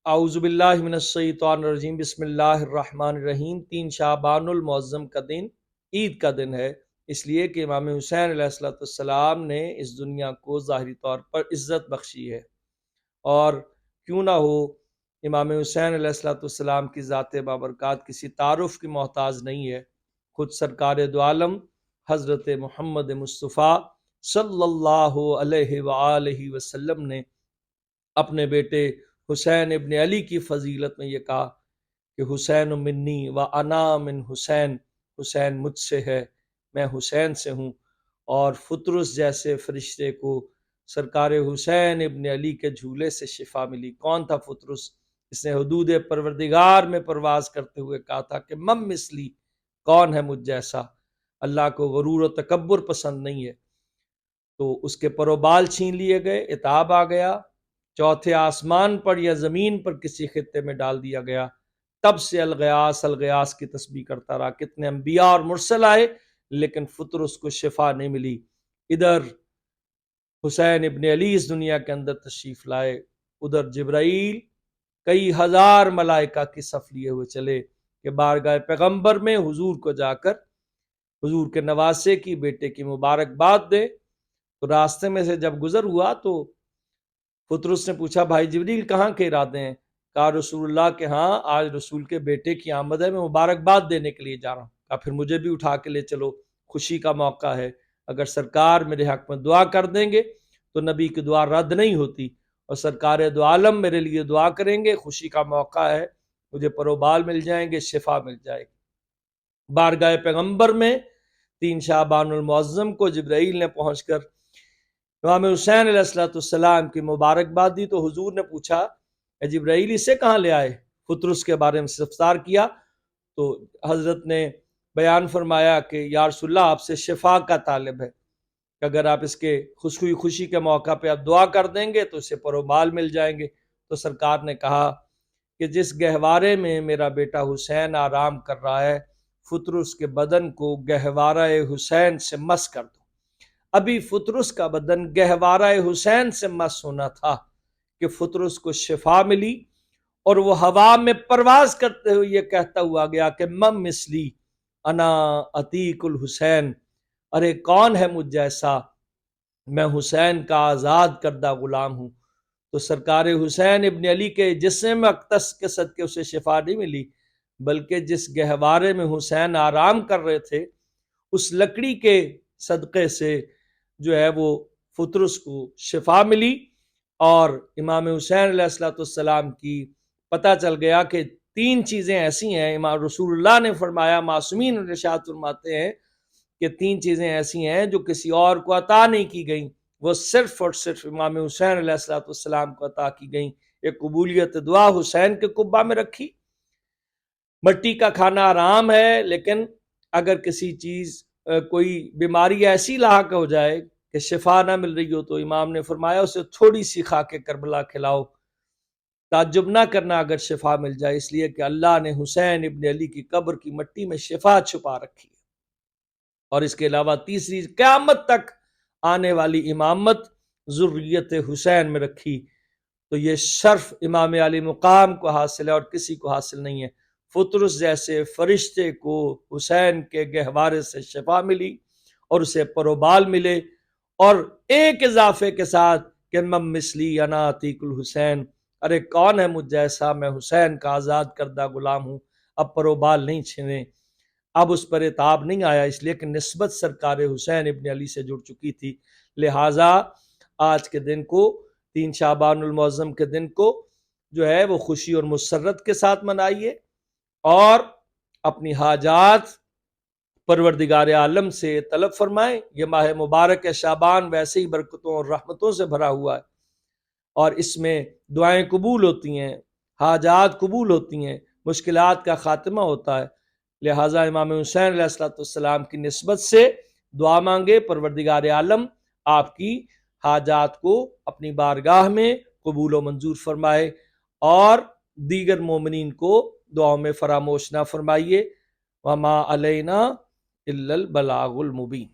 اعوذ باللہ من الشیطان الرجیم، بسم اللہ الرحمن الرحیم۔ 3 شعبان المعظم کا دن عید کا دن ہے، اس لیے کہ امام حسین علیہ السلام نے اس دنیا کو ظاہری طور پر عزت بخشی ہے، اور کیوں نہ ہو امام حسین علیہ السلام کی ذات بابرکات کسی تعارف کی محتاج نہیں ہے۔ خود سرکار دو عالم حضرت محمد مصطفیٰ صلی اللہ علیہ وآلہ وسلم نے اپنے بیٹے حسین ابن علی کی فضیلت میں یہ کہا کہ حسین منی و انا من حسین، حسین مجھ سے ہے، میں حسین سے ہوں۔ اور فطرس جیسے فرشتے کو سرکار حسین ابن علی کے جھولے سے شفا ملی۔ کون تھا فطرس؟ اس نے حدود پروردگار میں پرواز کرتے ہوئے کہا تھا کہ مم مثلی، کون ہے مجھ جیسا؟ اللہ کو غرور و تکبر پسند نہیں ہے، تو اس کے پر و بال چھین لیے گئے، عتاب آ گیا، چوتھے آسمان پر یا زمین پر کسی خطے میں ڈال دیا گیا۔ تب سے الغیاث الغیاث کی تسبیح کرتا رہا۔ کتنے انبیاء اور مرسل آئے لیکن فطرس کو شفا نہیں ملی۔ ادھر حسین ابن علی اس دنیا کے اندر تشریف لائے، ادھر جبرائیل کئی ہزار ملائکہ کی صف لیے ہوئے چلے کہ بارگاہ پیغمبر میں حضور کو جا کر حضور کے نواسے کی، بیٹے کی مبارکباد دے۔ تو راستے میں سے جب گزر ہوا تو فطرس نے پوچھا، بھائی جبریل کہاں کے ارادے ہیں؟ کہا رسول اللہ کے ہاں آج رسول کے بیٹے کی آمد ہے، میں مبارکباد دینے کے لیے جا رہا ہوں۔ کہا پھر مجھے بھی اٹھا کے لے چلو، خوشی کا موقع ہے، اگر سرکار میرے حق میں دعا کر دیں گے تو نبی کی دعا رد نہیں ہوتی، اور سرکار دو عالم میرے لیے دعا کریں گے، خوشی کا موقع ہے، مجھے پروبال مل جائیں گے، شفا مل جائے گی۔ بارگاہ پیغمبر میں 3 شعبان المعظم کو جبرائیل نے پہنچ کر امام حسین علیہ السلام کی مبارکباد دی تو حضور نے پوچھا، اے جبرائیل اسے کہاں لے آئے؟ فطرس کے بارے میں استفسار کیا تو حضرت نے بیان فرمایا کہ یا رسول اللہ آپ سے شفا کا طالب ہے، کہ اگر آپ اس کے خوشی کے موقع پہ آپ دعا کر دیں گے تو اسے پر و بال مل جائیں گے۔ تو سرکار نے کہا کہ جس گہوارے میں میرا بیٹا حسین آرام کر رہا ہے، فطرس کے بدن کو گہوارہ حسین سے مس کر دو۔ ابھی فطرس کا بدن گہوارہ حسین سے مس ہونا تھا کہ فطرس کو شفا ملی، اور وہ ہوا میں پرواز کرتے ہوئے یہ کہتا ہوا گیا کہ مم مثلی انا عتیق الحسین، ارے کون ہے مجھ جیسا؟ میں حسین کا آزاد کردہ غلام ہوں۔ تو سرکار حسین ابن علی کے جسم اقدس کے صدقے اسے شفا نہیں ملی، بلکہ جس گہوارے میں حسین آرام کر رہے تھے اس لکڑی کے صدقے سے جو ہے وہ فطرس کو شفا ملی۔ اور امام حسین علیہ السلام کی پتہ چل گیا کہ 3 چیزیں ایسی ہیں، امام رسول اللہ نے فرمایا، معصومین ارشاد فرماتے ہیں کہ 3 چیزیں ایسی ہیں جو کسی اور کو عطا نہیں کی گئیں، وہ صرف اور صرف امام حسین علیہ السلام کو عطا کی گئیں۔ ایک قبولیت دعا حسین کے قبہ میں رکھی۔ مٹی کا کھانا حرام ہے، لیکن اگر کسی چیز کوئی بیماری ایسی لاحق ہو جائے کہ شفا نہ مل رہی ہو تو امام نے فرمایا اسے تھوڑی سی خاک کربلا کھلاؤ، تعجب نہ کرنا اگر شفا مل جائے، اس لیے کہ اللہ نے حسین ابن علی کی قبر کی مٹی میں شفا چھپا رکھی ہے۔ اور اس کے علاوہ تیسری، قیامت تک آنے والی امامت ذریت حسین میں رکھی، تو یہ شرف امام علی مقام کو حاصل ہے اور کسی کو حاصل نہیں ہے۔ فطرس جیسے فرشتے کو حسین کے گہوارے سے شفا ملی اور اسے پروبال ملے، اور ایک اضافے کے ساتھ کہ مم مثلی انا عتیق الحسین، ارے کون ہے مجھ جیسا؟ میں حسین کا آزاد کردہ غلام ہوں۔ اب پروبال نہیں چھنے، اب اس پر عتاب نہیں آیا، اس لیے کہ نسبت سرکار حسین ابن علی سے جڑ چکی تھی۔ لہٰذا آج کے دن کو، 3 شعبان المعظم کے دن کو جو ہے وہ خوشی اور مسرت کے ساتھ منائیے، اور اپنی حاجات پروردگار عالم سے طلب فرمائیں۔ یہ ماہ مبارک شعبان ویسے ہی برکتوں اور رحمتوں سے بھرا ہوا ہے، اور اس میں دعائیں قبول ہوتی ہیں، حاجات قبول ہوتی ہیں، مشکلات کا خاتمہ ہوتا ہے۔ لہٰذا امام حسین علیہ السلام کی نسبت سے دعا مانگے، پروردگار عالم آپ کی حاجات کو اپنی بارگاہ میں قبول و منظور فرمائے، اور دیگر مومنین کو دعاؤں میں فراموش نہ فرمائیے۔ وما علینا الا البلاغ المبین۔